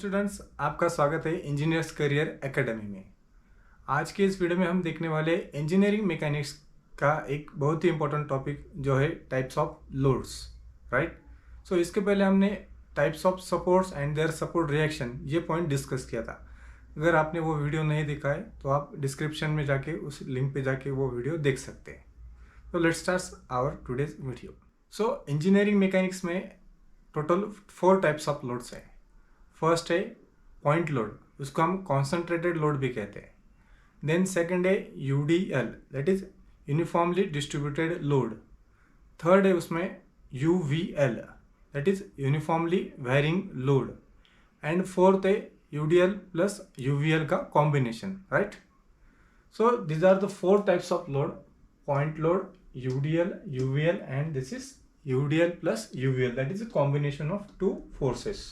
Students, आपका स्वागत है इंजीनियर्स करियर एकेडमी में। आज के इस वीडियो में हम देखने वाले इंजीनियरिंग मैकेनिक्स का एक बहुत ही इंपॉर्टेंट टॉपिक जो है टाइप्स ऑफ लोड्स, राइट। सो इसके पहले हमने types of supports and their support reaction ये पॉइंट डिस्कस किया था। अगर आपने वो वीडियो नहीं देखा है तो आप डिस्क्रिप्शन में जाके उस लिंक पे जाके वो वीडियो देख सकते हैं। तो let's start our today's video. So engineering mechanics में टोटल 4 टाइप्स ऑफ लोड्स है। फर्स्ट है पॉइंट लोड, उसको हम कॉन्सेंट्रेटेड लोड भी कहते हैं। देन सेकंड है UDL, that is uniformly distributed load. Third है उसमें UVL, that is uniformly varying load. And fourth है यूडीएल प्लस यूवीएल का combination, right. So these are the 4 types of load: point load, UDL, UVL and this is UDL plus UVL, that is a combination of 2 forces,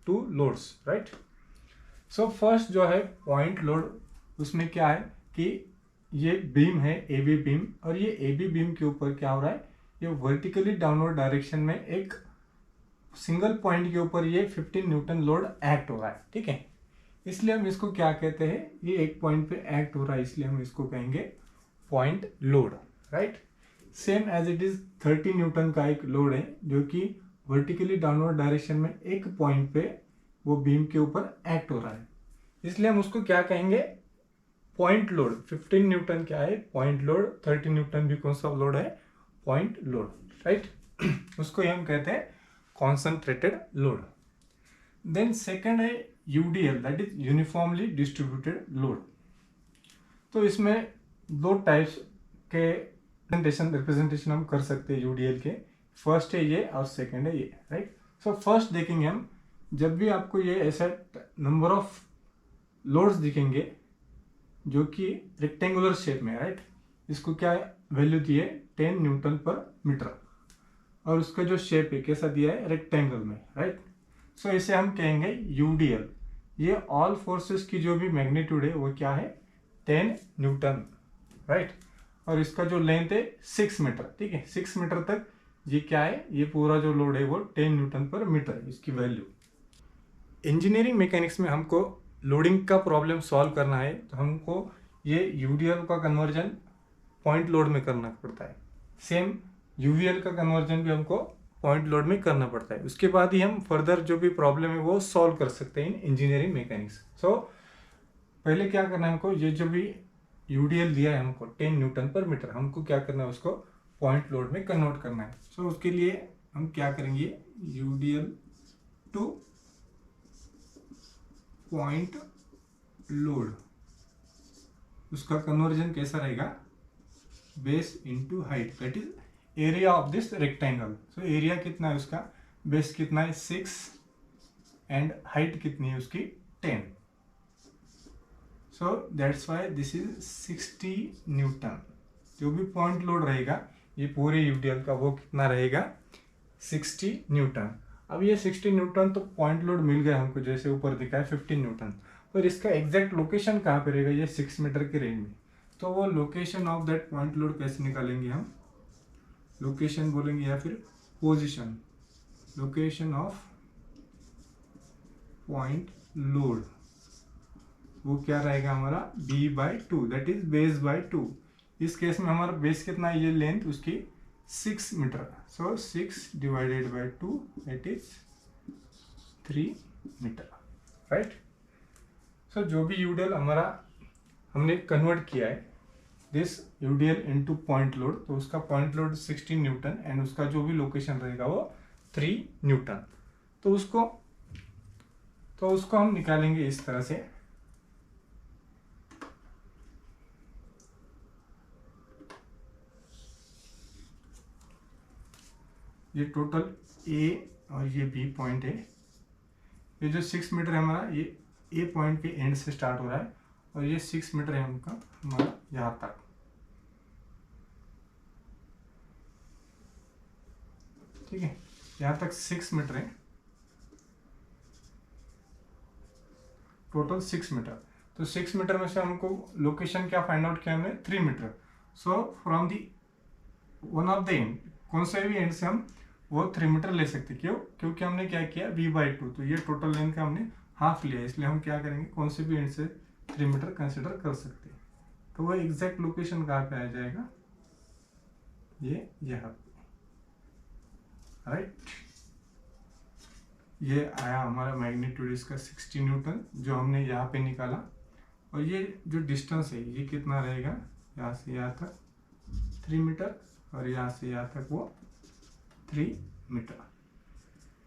2 loads, right. So first जो है point load, उसमें क्या है कि ये beam है A B beam, और ये ए बी बीम के ऊपर क्या हो रहा है, ये वर्टिकली डाउनवर्ड डायरेक्शन में एक सिंगल पॉइंट के ऊपर ये 15 न्यूटन लोड एक्ट हो रहा है, ठीक है। इसलिए हम इसको क्या कहते हैं, ये एक पॉइंट पे एक्ट हो रहा है, इसलिए हम इसको कहेंगे point load, right. Same as it is 30 newton का एक लोड है जो कि वर्टिकली डाउनवर्ड डायरेक्शन में एक पॉइंट पे वो बीम के ऊपर एक्ट हो रहा है, इसलिए हम उसको क्या कहेंगे, पॉइंट लोड। 15 न्यूटन क्या है, पॉइंट लोड। 30 न्यूटन भी कौन सा लोड है, पॉइंट लोड, राइट। उसको हम कहते हैं कॉन्सेंट्रेटेड लोड। देन सेकंड है UDL, that is uniformly distributed load. तो इसमें 2 टाइप्स के रिप्रेजेंटेशन हम कर सकते हैं यूडीएल के। फर्स्ट है ये और सेकंड है ये, राइट। सो फर्स्ट देखेंगे हम, जब भी आपको ये ऐसा नंबर ऑफ लोड्स दिखेंगे जो कि रेक्टेंगुलर शेप में, राइट, इसको क्या वैल्यू दी है, 10 न्यूटन पर मीटर, और उसका जो शेप है कैसा दिया है, रेक्टेंगल में, राइट। सो इसे हम कहेंगे यूडीएल। ये ऑल फोर्सेस की जो भी मैग्नीट्यूड है वो क्या है, 10 न्यूटन, राइट। और इसका जो लेंथ है 6 मीटर, ठीक है। 6 मीटर तक ये क्या है, ये पूरा जो लोड है वो 10 न्यूटन पर मीटर है इसकी वैल्यू। इंजीनियरिंग मैकेनिक्स में हमको लोडिंग का प्रॉब्लम सॉल्व करना है तो हमको ये यूडीएल का कन्वर्जन पॉइंट लोड में करना पड़ता है। सेम यूवीएल का कन्वर्जन भी हमको पॉइंट लोड में करना पड़ता है। उसके बाद ही हम फर्दर जो भी प्रॉब्लम है वो सॉल्व कर सकते हैं इन इंजीनियरिंग मैकेनिक्स। सो पहले क्या करना है हमको, ये जो भी यूडीएल दिया है हमको 10 न्यूटन पर मीटर, हमको क्या करना है, उसको पॉइंट लोड में कन्वर्ट करना है। सो उसके लिए हम क्या करेंगे, यूडीएल टू पॉइंट लोड, उसका कन्वर्जन कैसा रहेगा, base into height, that is area of this rectangle. So area कितना है उसका, बेस कितना है 6 एंड हाइट कितनी है उसकी 10। So that's why this is 60 Newton. जो भी पॉइंट लोड रहेगा ये पूरे यूडीएल का वो कितना रहेगा, 60 न्यूटन। अब ये 60 न्यूटन तो पॉइंट लोड मिल गया हमको, जैसे ऊपर दिखा है 15 न्यूटन, पर इसका एग्जैक्ट लोकेशन कहाँ पे रहेगा, ये 6 मीटर के रेंज में। तो वो location of that point load कैसे निकालेंगे हम, लोकेशन बोलेंगे या फिर position, location of point load, वो क्या रहेगा हमारा b/2, that is base bye 2। इस केस में हमारा बेस कितना है, ये लेंथ उसकी 6 metre. So 6 divided by 2 that is 3 metre, right. So जो भी यूडीएल हमारा हमने कन्वर्ट किया है this UDL into point load, तो उसका पॉइंट लोड 16 न्यूटन एंड उसका जो भी लोकेशन रहेगा वो 3 न्यूटन। तो उसको हम निकालेंगे इस तरह से। ये टोटल ए और ये बी पॉइंट है। ये जो 6 मीटर है हमारा, ये ए पॉइंट के एंड से स्टार्ट हो रहा है, और ये 6 मीटर है हमारा यहाँ तक, ठीक है। यहाँ तक 6 मीटर है, टोटल 6 मीटर। तो 6 मीटर में से हमको लोकेशन क्या फाइंड आउट किया हमने, 3 metre. So from the one of the end, कौन से भी एंड से हम वो 3 मीटर ले सकते, क्यों, क्योंकि हमने क्या किया b/2, तो ये टोटल लेंथ का हमने हाफ लिया, इसलिए हम क्या करेंगे, कौन से भी एंड से 3 मीटर कंसिडर कर सकते हैं। तो वो एग्जैक्ट लोकेशन कहाँ पे आ जाएगा, ये यहाँ पे, राइट। ये आया हमारा मैग्नीट्यूड इसका 60 न्यूटन जो हमने यहाँ पे निकाला। और ये जो डिस्टेंस है ये कितना रहेगा, यहाँ से यहाँ तक 3 मीटर और यहाँ से यहाँ तक वो 3 मीटर,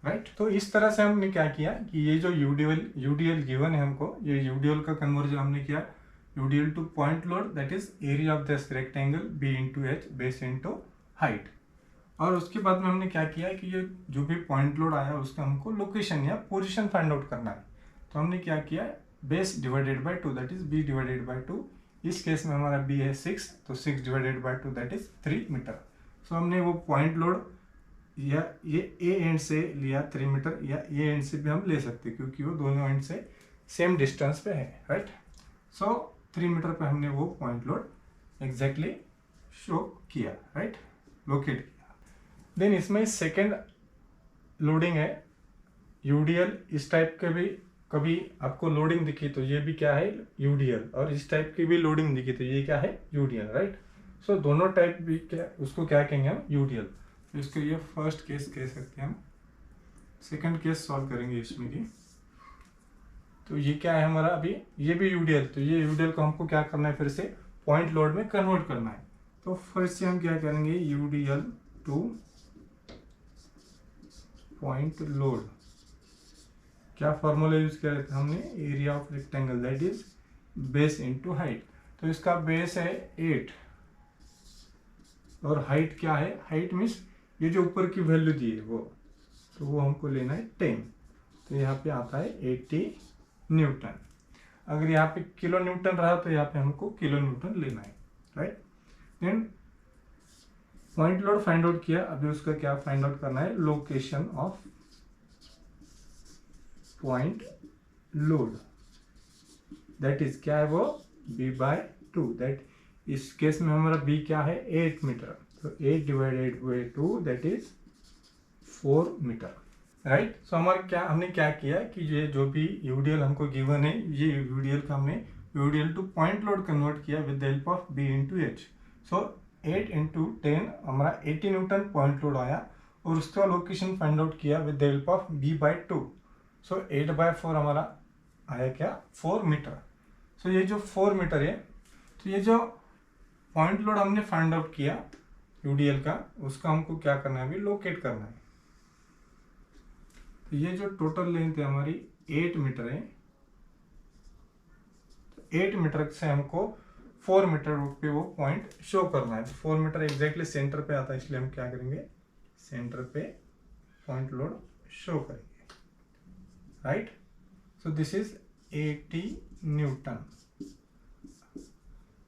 राइट। तो इस तरह से हमने क्या किया कि ये जो यूडीएल गिवन है हमको, ये यूडीएल का कन्वर्जन हमने किया UDL to point load, that is area of this rectangle b into h, base into height. और उसके बाद में हमने क्या किया कि ये जो भी पॉइंट लोड आया उसका हमको लोकेशन या पोजीशन फाइंड आउट करना है। तो हमने क्या किया, base divided by 2, that is b divided by 2। इस केस में हमारा बी है 6, तो 6 divided by 2 that is 3 metre. So हमने वो पॉइंट लोड या ये ए एंड से लिया 3 मीटर, या ए एंड से भी हम ले सकते हैं क्योंकि वो दोनों एंड से सेम डिस्टेंस पे है, राइट। सो 3 मीटर पे हमने वो पॉइंट लोड एग्जैक्टली शो किया, राइट, लोकेट किया। देन इसमें सेकेंड लोडिंग है यूडीएल। इस टाइप के भी कभी आपको लोडिंग दिखी तो ये भी क्या है, यूडीएल, और इस टाइप की भी लोडिंग दिखी तो ये क्या है, यूडीएल, राइट। सो दोनों टाइप भी क्या, उसको क्या कहेंगे हम, यूडीएल। तो इसके ये फर्स्ट केस कह सकते हैं हम। सेकंड केस सॉल्व करेंगे इसमें की। तो ये क्या है हमारा, अभी ये भी यूडीएल, तो ये यूडीएल को हमको क्या करना है, फिर से पॉइंट लोड में कन्वर्ट करना है। तो फिर से हम क्या करेंगे, यूडीएल टू पॉइंट लोड, क्या फॉर्मूला यूज किया था हमने, area of rectangle that is base into height. तो इसका बेस है 8 और हाइट क्या है, हाइट मीन्स ये जो ऊपर की वैल्यू दी है वो, तो वो हमको लेना है 10। तो यहाँ पे आता है 80 न्यूटन। अगर यहाँ पे किलो न्यूटन रहा तो यहाँ पे हमको किलो न्यूटन लेना है, right. Then point load find out किया, अभी उसका क्या फाइंड आउट करना है, location of point load, that is क्या है वो, b/2, दैट इस केस में हमारा b क्या है, 8 मीटर। तो 8 divided by 2 that is 4 metre, right. So हमारे क्या, हमने क्या किया कि ये जो भी यूडीएल हमको गिवन है, ये यूडीएल का हमने UDL to point load convert किया with the help of b into H. So 8 into 10 हमारा 80 न्यूटन पॉइंट लोड आया, और उसका लोकेशन फाइंड आउट किया with the help of b/2। So 8/4 हमारा आया क्या, 4 मीटर। सो ये जो 4 मीटर है, तो ये जो पॉइंट लोड हमने फाइंड आउट किया यूडीएल का, उसका हमको क्या करना है, अभी लोकेट करना है। तो ये जो टोटल लेंथ है हमारी 8 मीटर है, तो 8 मीटर से हमको 4 मीटर पे वो पॉइंट शो करना है। तो 4 मीटर एग्जैक्टली सेंटर पे आता है, इसलिए हम क्या करेंगे, सेंटर पे पॉइंट लोड शो करेंगे, right. So this is 80 Newton,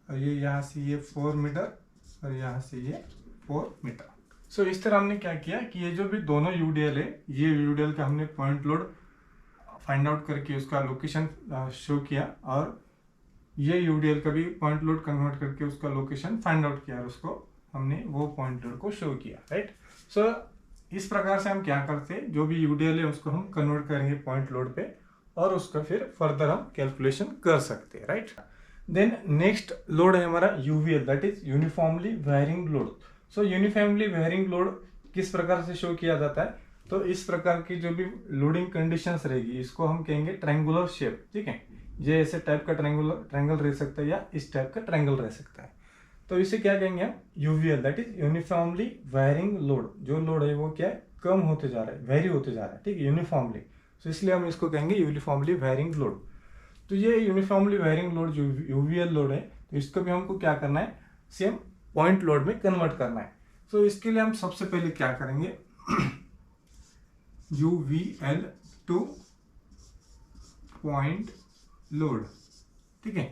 और ये यहाँ से ये 4 मीटर और यहाँ से ये 4 मीटर। सो इस तरह हमने क्या किया कि ये जो भी दोनों यूडीएल है, ये यूडीएल का हमने पॉइंट लोड फाइंड आउट करके उसका लोकेशन शो किया, और ये यूडीएल का भी पॉइंट लोड कन्वर्ट करके उसका लोकेशन फाइंड आउट किया, और उसको हमने वो पॉइंट लोड को शो किया, राइट। सो इस प्रकार से हम क्या करते हैं, जो भी यूडीएल है उसको हम कन्वर्ट करेंगे पॉइंट लोड पे, और उसका फिर फर्दर हम कैलकुलेशन कर सकते हैं, राइट। देन नेक्स्ट लोड है हमारा UVL, that is uniformly varying load. So uniformly varying load किस प्रकार से शो किया जाता है, तो इस प्रकार की जो भी लोडिंग कंडीशंस रहेगी इसको हम कहेंगे ट्रायंगुलर शेप, ठीक है। ये ऐसे टाइप का ट्रायंगल रह सकता है, या इस टाइप का ट्रायंगल रह सकता है। तो इसे क्या कहेंगे हम, UVL, that is uniformly varying load. जो लोड है वो क्या है, कम होते जा रहा है, वेरी होते जा रहा है, ठीक है, यूनिफॉर्मली। तो इसलिए हम इसको कहेंगे यूनिफॉर्मली वेरिंग लोड। तो ये यूनिफॉर्मली वेरिंग लोड जो यूवीएल लोड है, तो इसको भी हमको क्या करना है, सेम पॉइंट लोड में कन्वर्ट करना है। तो इसके लिए हम सबसे पहले क्या करेंगे, यूवीएल टू पॉइंट लोड, ठीक है।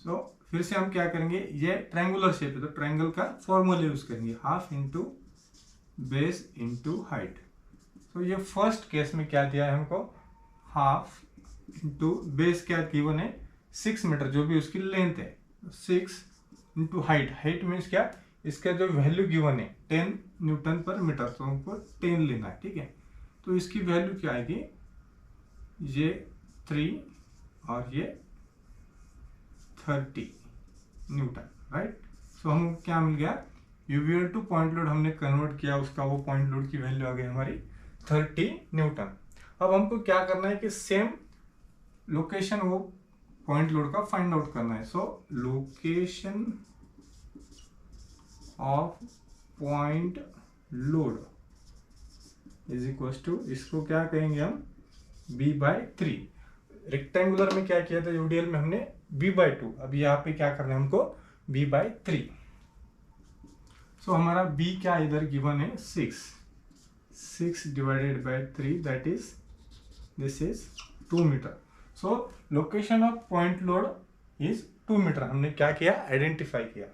सो फिर से हम क्या करेंगे, ये ट्रायंगुलर शेप है तो ट्रायंगल का फॉर्मूला यूज करेंगे, half into base into height. तो ये फर्स्ट केस में क्या दिया है हमको, हाफ इंटू बेस क्या गिवन है 6 मीटर, जो भी उसकी लेंथ है, 6 इंटू हाइट। हाइट मीन्स क्या, इसका जो वैल्यू गिवन है 10 न्यूटन पर मीटर, तो हमको 10 लेना है, ठीक है। तो इसकी वैल्यू क्या आएगी, ये 3 और ये 30 न्यूटन, राइट। सो हम क्या मिल गया, यूवीएल टू पॉइंट लोड हमने कन्वर्ट किया, उसका वो पॉइंट लोड की वैल्यू आ गई हमारी 30 न्यूटन। अब हमको क्या करना है कि सेम लोकेशन वो पॉइंट लोड का फाइंड आउट करना है। So location of point load is equal to, इसको क्या कहेंगे हम, b/3। रेक्टेंगुलर में क्या किया था यूडीएल में हमने b/2, अब यहाँ पे क्या करना है हमको b/3। सो हमारा b क्या इधर गिवन है 6 divided by 3, that is this is 2 metre. So location of point load is 2 metre, हमने क्या किया, आइडेंटिफाई किया।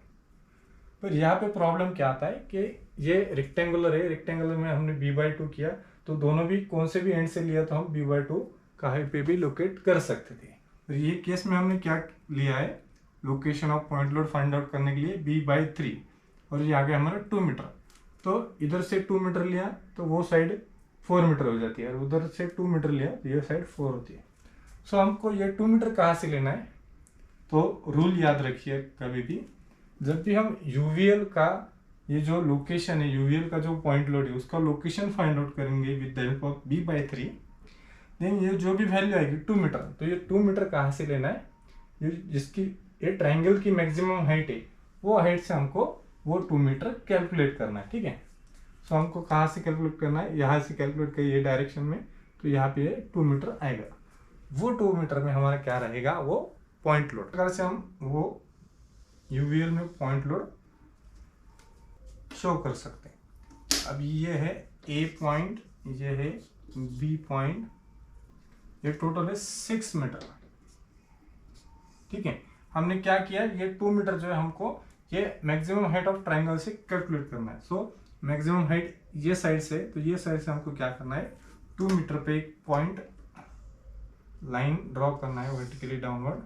पर यहाँ पे प्रॉब्लम क्या आता है कि ये रेक्टेंगुलर है, रेक्टेंगुलर में हमने b/2 किया, तो दोनों भी कौन से भी एंड से लिया तो हम b/2 कहीं पे भी लोकेट कर सकते थे। तो ये केस में हमने क्या लिया है, location of point load find out करने के लिए b/3, और ये आ गया हमारा 2 मीटर। तो इधर से 2 मीटर लिया तो वो साइड 4 मीटर हो जाती है, और उधर से 2 मीटर लिया तो ये साइड 4 होती है। सो हमको ये 2 मीटर कहाँ से लेना है, तो रूल याद रखिए, कभी भी जब भी हम यूवीएल का ये जो लोकेशन है, यूवीएल का जो पॉइंट लोड है उसका लोकेशन फाइंड आउट करेंगे with the help of b/3, then ये जो भी वैल्यू आएगी 2 मीटर, तो ये 2 मीटर कहाँ से लेना है, ये जिसकी ये ट्राइंगल की मैक्सिमम हाइट है, वो हाइट से हमको वो 2 मीटर कैलकुलेट करना है, ठीक है। सो हमको कहाँ से कैलकुलेट करना है, यहाँ से कैलकुलेट करिए ये डायरेक्शन में, तो यहाँ पे 2 मीटर आएगा। वो 2 मीटर में हमारा क्या रहेगा, वो पॉइंट लोड। अगर से हम वो यूवीएल में पॉइंट लोड शो कर सकते हैं। अब ये है ए पॉइंट, ये है बी पॉइंट, ये टोटल है 6 मीटर, ठीक है। हमने क्या किया, ये 2 मीटर जो है हमको ये मैक्सिमम हाइट ऑफ ट्राइंगल से कैलकुलेट करना है। सो मैक्सिमम हाइट ये साइड से, तो ये साइड से हमको क्या करना है, 2 मीटर पे एक पॉइंट लाइन ड्रॉ करना है वर्टिकली डाउनवर्ड,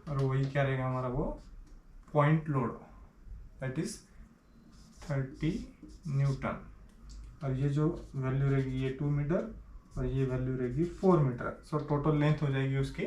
और वही क्या रहेगा हमारा, वो point load that is 30 Newton, और ये जो वैल्यू रहेगी ये 2 मीटर, और ये वैल्यू रहेगी 4 मीटर। सो टोटल लेंथ हो जाएगी उसकी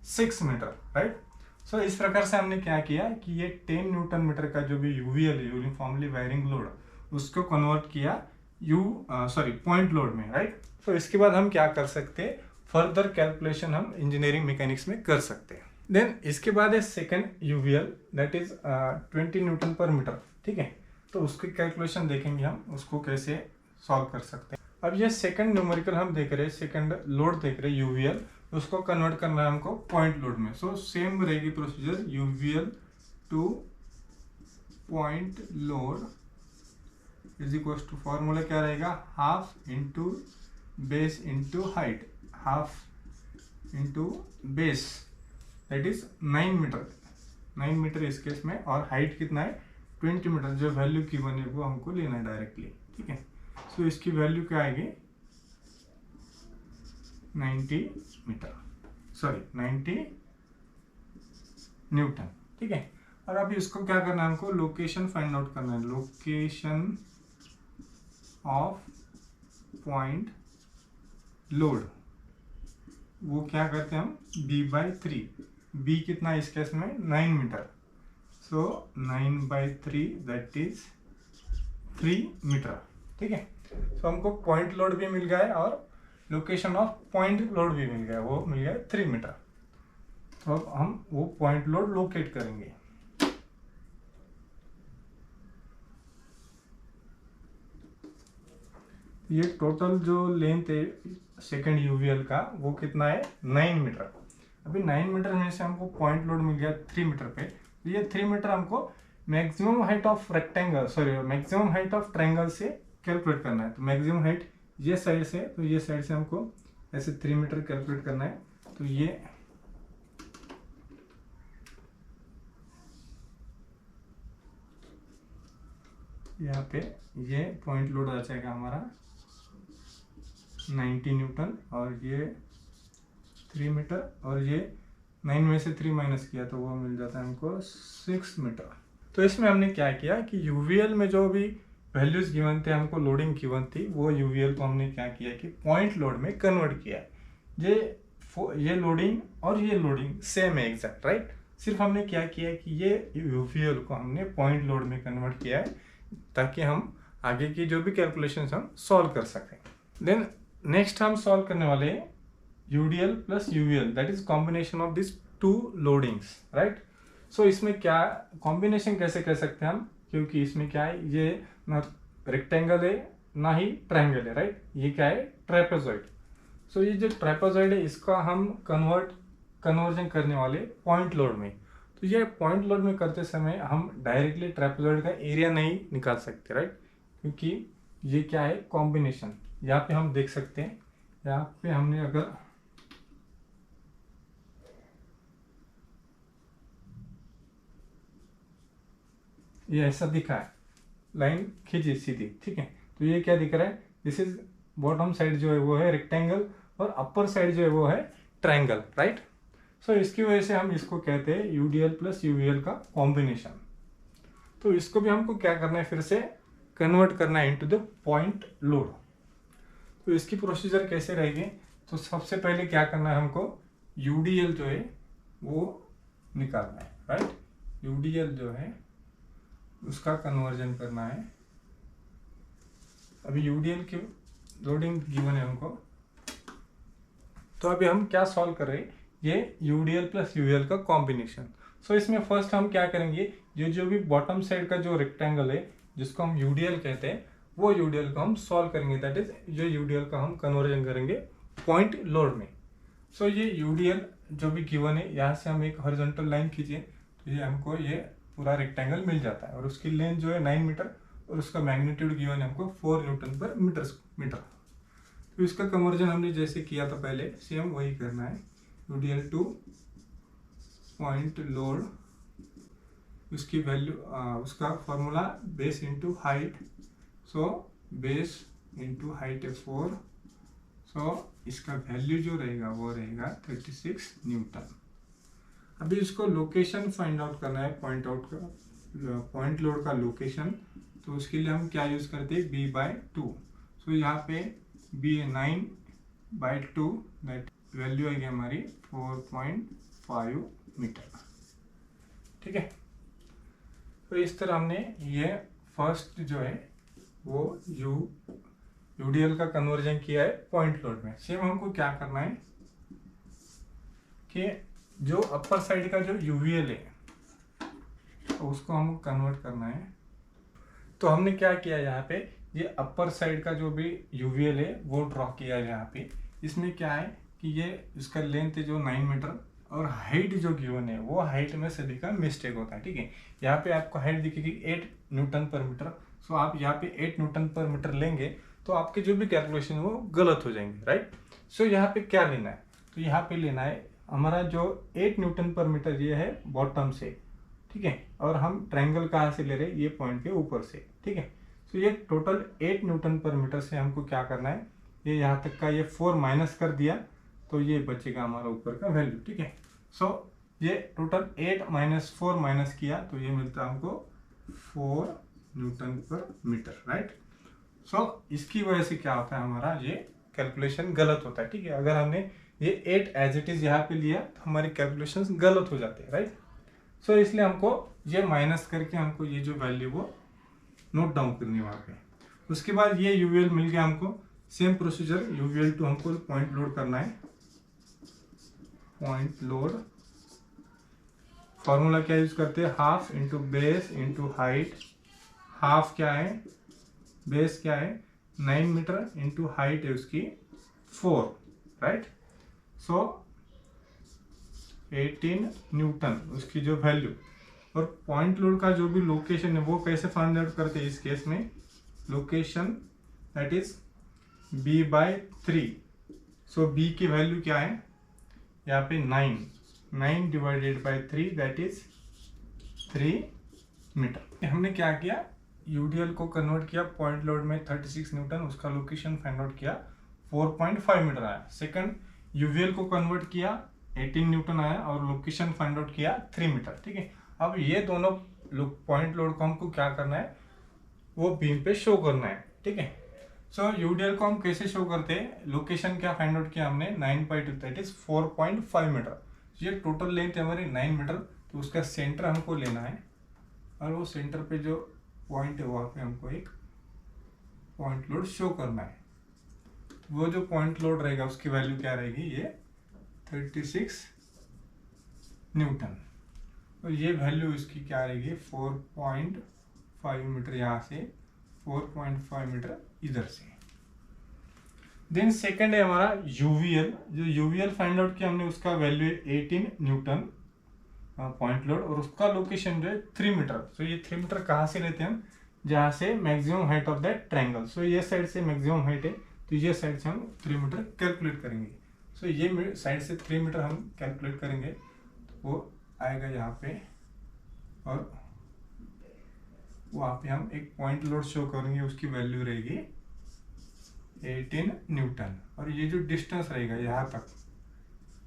6 मीटर, राइट। सो इस प्रकार से हमने क्या किया कि ये 10 न्यूटन मीटर का जो भी यूवीएल है, यूनिफॉर्मली वायरिंग लोड, उसको कन्वर्ट किया पॉइंट लोड में, राइट। सो इसके बाद हम क्या कर सकते हैं, फर्दर कैलकुलेशन हम इंजीनियरिंग मैकेनिक्स में कर सकते हैं। देन इसके बाद है second UVL, that is 20 Newton पर मीटर, ठीक है। तो उसकी कैलकुलेशन देखेंगे हम, उसको कैसे सॉल्व कर सकते हैं। अब ये सेकंड न्यूमेरिकल हम देख रहे हैं, सेकंड लोड देख रहे हैं यूवीएल, उसको कन्वर्ट करना है हमको पॉइंट लोड में। सो सेम रहेगी procedure, UVL to point load is equal to, formula क्या रहेगा, half into base into height, half into base that is 9 metre, 9 metre इस केस में, और हाइट कितना है 20 मीटर, जो वैल्यू की बने वो हमको लेना है डायरेक्टली, ठीक है। सो इसकी वैल्यू क्या आएगी, 90 मीटर, सॉरी 90 न्यूटन, ठीक है। और अभी इसको क्या करना है, हमको लोकेशन फाइंड आउट करना है, लोकेशन ऑफ पॉइंट लोड, वो क्या करते हैं हम, b/3, b कितना है इस केस में 9 metre, so 9/3 that is 3 metre, ठीक है। सो हमको पॉइंट लोड भी मिल गया है और लोकेशन ऑफ पॉइंट लोड भी मिल गया, वो मिल गया 3 मीटर। तो अब हम वो पॉइंट लोड लोकेट करेंगे। ये टोटल जो लेंथ है सेकेंड यूवीएल का, वो कितना है 9 मीटर। अभी 9 मीटर में से हमको पॉइंट लोड मिल गया 3 मीटर पे, तो ये 3 मीटर हमको maximum height of rectangle, sorry maximum height of triangle से कैलकुलेट करना है। तो मैक्सिमम हाइट ये साइड से, तो ये साइड से हमको ऐसे 3 मीटर कैलकुलेट करना है। तो ये यहाँ पे ये पॉइंट लोड आ जाएगा हमारा 90 न्यूटन, और ये 3 मीटर, और ये 9 में से 3 माइनस किया तो वो मिल जाता है हमको 6 मीटर। तो इसमें हमने क्या किया कि यूवीएल में जो भी वैल्यूज गिवन थे, हमको लोडिंग गिवन थी, वो यूवीएल को हमने क्या किया कि पॉइंट लोड में कन्वर्ट किया है। ये लोडिंग और ये लोडिंग सेम है एग्जैक्ट, राइट। सिर्फ हमने क्या किया है कि ये यूवीएल को हमने पॉइंट लोड में कन्वर्ट किया है ताकि हम आगे की जो भी कैलकुलेशंस हम सॉल्व कर सकें। देन नेक्स्ट हम सॉल्व करने वाले हैं UDL plus UVL, that is combination of this two loadings, right. So इसमें क्या कॉम्बिनेशन कैसे कर सकते हैं हम, क्योंकि इसमें क्या है, ये ना रेक्टेंगल है ना ही ट्रायंगल है, राइट। ये क्या है, ट्रेपेजॉइड। सो ये जो ट्रेपेजॉइड है इसका हम कन्वर्जन करने वाले पॉइंट लोड में। तो ये पॉइंट लोड में करते समय हम डायरेक्टली ट्रेपेजॉइड का एरिया नहीं निकाल सकते, राइट, क्योंकि ये क्या है, कॉम्बिनेशन। यहाँ पे हम देख सकते हैं, यहाँ पे हमने अगर ये ऐसा दिखा है, लाइन खींची सीधी, ठीक है, तो ये क्या दिख रहा है, दिस इज बॉटम साइड जो है वो है रेक्टेंगल और अपर साइड जो है वो है ट्रायंगल, राइट। सो इसकी वजह से हम इसको कहते हैं यूडीएल प्लस यूवीएल का कॉम्बिनेशन। तो इसको भी हमको क्या करना है, फिर से कन्वर्ट करना है इनटू द पॉइंट लोड। तो इसकी प्रोसीजर कैसे रहेगी, तो सबसे पहले क्या करना है हमको, यूडीएल जो है वो निकालना है, राइट। यूडीएल जो है उसका कन्वर्जन करना है। अभी यूडीएल की लोडिंग गिवन है हमको, तो अभी हम क्या सॉल्व कर रहे हैं, ये यूडीएल प्लस यूवीएल का कॉम्बिनेशन। सो इसमें फर्स्ट हम क्या करेंगे, ये जो भी बॉटम साइड का जो रेक्टेंगल है जिसको हम यूडीएल कहते हैं, वो यूडीएल को हम सॉल्व करेंगे, दैट इज जो यूडीएल का हम कन्वर्जन करेंगे पॉइंट लोड में। सो ये यूडीएल जो भी गिवन है, यहाँ से हम एक हॉरिजॉन्टल लाइन खींचे तो ये हमको ये पूरा रेक्टेंगल मिल जाता है, और उसकी लेंथ जो है 9 मीटर और उसका मैग्नीट्यूड गिवन है हमको 4 न्यूटन पर मीटर। तो इसका कन्वर्जन हमने जैसे किया था पहले, सेम वही करना है, यूडीएल टू पॉइंट लोड, उसकी वैल्यू उसका formula base into height, so base into height है 4, सो इसका वैल्यू जो रहेगा वो रहेगा 36 न्यूटन। अभी इसको लोकेशन फाइंड आउट करना है, पॉइंट लोड का लोकेशन। तो उसके लिए हम क्या यूज़ करते हैं, b/2। सो यहाँ पे b 9/2, दैट वैल्यू आएगी हमारी 4.5 मीटर, ठीक है। तो इस तरह हमने ये फर्स्ट जो है वो यूडीएल का कन्वर्जन किया है पॉइंट लोड में। सेम हमको क्या करना है कि जो अपर साइड का जो यूवीएल है तो उसको हमको कन्वर्ट करना है। तो हमने क्या किया, यहाँ पे ये अपर साइड का जो भी यूवीएल है वो ड्रॉ किया है यहाँ पे। इसमें क्या है कि ये इसका लेंथ है जो 9 मीटर और हाइट जो गिवन है वो हाइट में सभी का मिस्टेक होता है, ठीक है। यहाँ पे आपको हाइट दिखेगी 8 न्यूटन पर मीटर। सो आप यहाँ पे 8 न्यूटन पर मीटर लेंगे तो आपके जो भी कैलकुलेशन है वो गलत हो जाएंगे, राइट। सो यहाँ पे क्या लेना है, तो यहाँ पे लेना है हमारा जो 8 न्यूटन पर मीटर ये है बॉटम से, ठीक है, और हम ट्रायंगल कहाँ से ले रहे हैं, ये पॉइंट के ऊपर से, ठीक है। तो ये टोटल 8 न्यूटन पर मीटर से हमको क्या करना है, ये यहाँ तक का ये 4 माइनस कर दिया तो ये बचेगा हमारा ऊपर का वैल्यू, ठीक है। सो ये टोटल 8 माइनस 4 माइनस किया तो ये मिलता है हमको 4 न्यूटन पर मीटर, राइट। सो इसकी वजह से क्या होता है, हमारा ये कैलकुलेशन गलत होता है, ठीक है। अगर हमने ये 8 एज इट इज यहाँ पे लिया तो हमारे कैलकुलेशंस गलत हो जाते हैं, राइट। सो इसलिए हमको ये माइनस करके हमको ये जो वैल्यू वो नोट डाउन करनी है वहाँ पे। उसके बाद ये यूवीएल मिल गया हमको, सेम प्रोसीजर यूवीएल टू हमको पॉइंट लोड करना है। पॉइंट लोड फॉर्मूला क्या यूज करते हैं, half into base into height. Half क्या है, बेस क्या है 9 मीटर इंटू हाइट है उसकी 4, राइट। सो 18 न्यूटन उसकी जो वैल्यू, और पॉइंट लोड का जो भी लोकेशन है वो कैसे फाइंड आउट करते हैं इस केस में, location that is b/3। So b की वैल्यू क्या है यहाँ पे 9 divided by 3 that is 3 metre. हमने क्या किया, यूडीएल को कन्वर्ट किया पॉइंट लोड में 36 न्यूटन, उसका लोकेशन फाइंड आउट किया 4.5 मीटर आया। सेकंड यूवीएल को कन्वर्ट किया 18 न्यूटन आया और लोकेशन फाइंड आउट किया 3 मीटर, ठीक है। अब ये दोनों पॉइंट लोड को हमको क्या करना है, वो बीम पे शो करना है, ठीक है। सो यूडीएल को हम कैसे शो करते हैं, लोकेशन क्या फाइंड आउट किया हमने 9/2 दैट इज 4.5 मीटर। ये टोटल लेंथ है हमारी 9 मीटर, तो उसका सेंटर हमको लेना है और वो सेंटर पे जो पॉइंट है वहाँ पे हमको एक पॉइंट लोड शो करना है। वो जो पॉइंट लोड रहेगा उसकी वैल्यू क्या रहेगी, ये 36 न्यूटन, और ये वैल्यू इसकी क्या रहेगी 4.5 मीटर, यहाँ से 4.5 मीटर इधर से। देन सेकंड है हमारा यूवीएल। जो यूवीएल फाइंड आउट किया हमने उसका वैल्यू है 18 न्यूटन पॉइंट लोड, और उसका लोकेशन जो है 3 मीटर। सो ये 3 मीटर कहाँ से लेते हैं हम, जहाँ से maximum height of that triangle. So ये साइड से मैक्सिमम हाइट है, तो ये साइड से हम 3 मीटर कैलकुलेट करेंगे। सो ये साइड से 3 मीटर हम कैलकुलेट करेंगे, तो वो आएगा यहाँ पे, और वहाँ पे हम एक पॉइंट लोड शो करेंगे, उसकी वैल्यू रहेगी 18 न्यूटन। और ये जो डिस्टेंस रहेगा यहाँ तक,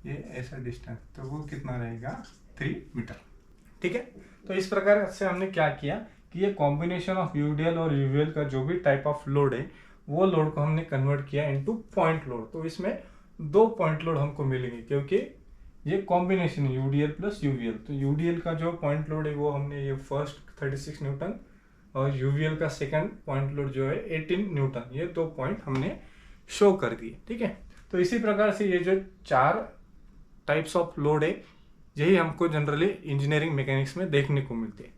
ये ऐसा डिस्टेंस, तो वो कितना रहेगा 3 मीटर, ठीक है। तो इस प्रकार से हमने क्या किया कि ये कॉम्बिनेशन ऑफ यूडीएल और यूवीएल का जो भी टाइप ऑफ लोड है, वो लोड को हमने कन्वर्ट किया इनटू पॉइंट लोड। तो इसमें 2 पॉइंट लोड हमको मिलेंगे, क्योंकि ये कॉम्बिनेशन है यूडीएल प्लस यूवीएल। तो यूडीएल का जो पॉइंट लोड है वो हमने ये फर्स्ट 36 न्यूटन, और यूवीएल का सेकंड पॉइंट लोड जो है 18 न्यूटन, ये 2 पॉइंट हमने शो कर दिए, ठीक है। तो इसी प्रकार से ये जो 4 टाइप्स ऑफ लोड है, यही हमको जनरली इंजीनियरिंग मैकेनिक्स में देखने को मिलते हैं।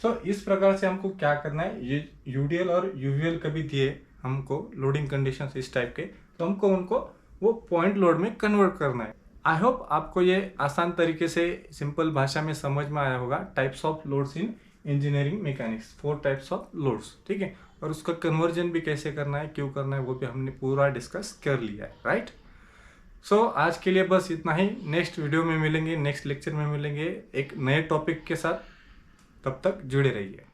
सो इस प्रकार से हमको क्या करना है, ये यूडीएल और यूवीएल कभी दिए हमको लोडिंग कंडीशंस इस टाइप के, तो हमको उनको वो पॉइंट लोड में कन्वर्ट करना है। आई होप आपको ये आसान तरीके से सिंपल भाषा में समझ में आया होगा, types of loads in engineering mechanics, 4 types of loads, ठीक है। और उसका कन्वर्जन भी कैसे करना है, क्यों करना है, वो भी हमने पूरा डिस्कस कर लिया है, राइट। सो आज के लिए बस इतना ही। नेक्स्ट वीडियो में मिलेंगे, नेक्स्ट लेक्चर में मिलेंगे एक नए टॉपिक के साथ। तब तक जुड़े रहिए।